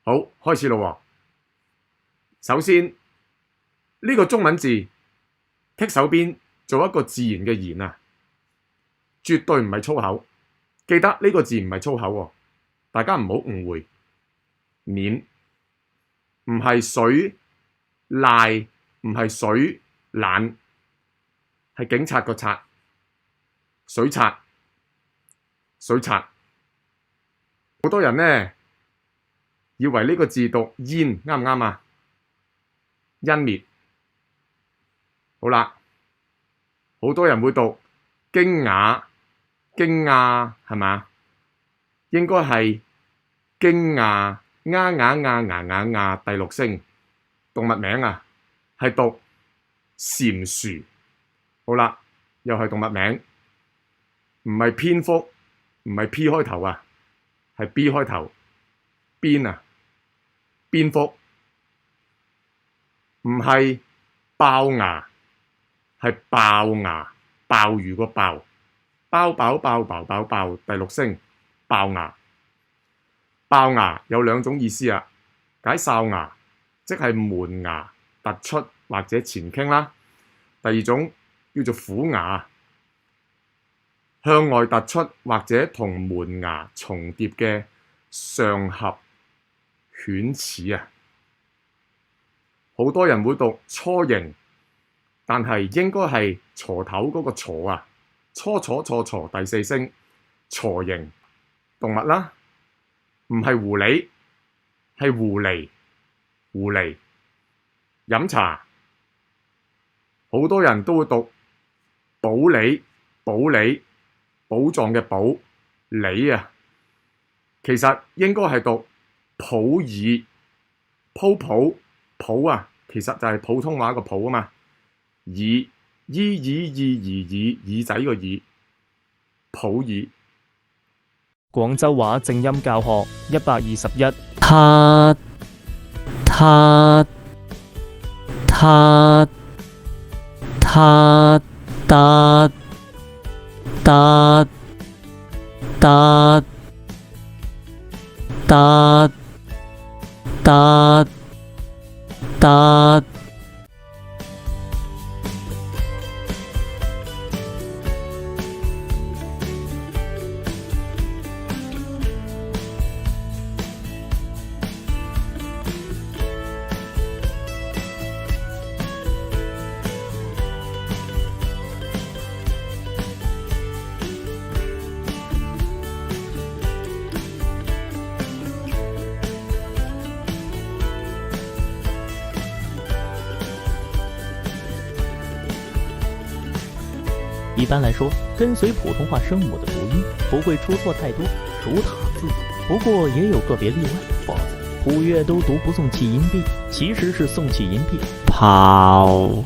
好，開始咯喎。首先呢個中文字剔手邊做一個自然嘅言啊，絕對唔係粗口。記得呢個字唔係粗口喎，大家唔好誤會。碾唔係水賴，唔係水懶，係警察個察，水察，水察。好多人呢以為呢個字讀煙，啱唔啱啊？湮滅。好啦，好多人會讀驚訝，驚訝係嘛？應該係驚訝，牙第六聲。動物名啊，係讀蟾蜍。好啦，又係動物名，唔係蝙蝠，唔係 P 開頭啊，係 B 開頭，邊啊，蝙蝠。唔係爆牙，係爆牙，鮑魚個鮑，爆，第六聲，爆牙。爆牙有兩種意思啊，解哨牙，即係門牙突出或者前傾啦。第二種叫做虎牙，向外突出或者同門牙重疊嘅上頜犬齒啊。好多人會讀雛形，但係應該係鋤頭嗰個鋤啊，雛第四聲，雛形。動物啦，唔係狐狸，係狐狸，狐狸。飲茶，好多人都會讀普洱，寶藏嘅寶，梨啊，其實應該係讀普洱，普啊，其實就係普通話個普啊嘛。耳耳仔個耳，普洱。廣州話正音教學121。他一般来说，跟随普通话声母的读音不会出错太多，属塔字。不过也有个别例外，否则古月都读不送气音 B， 其实是送气音 B。跑。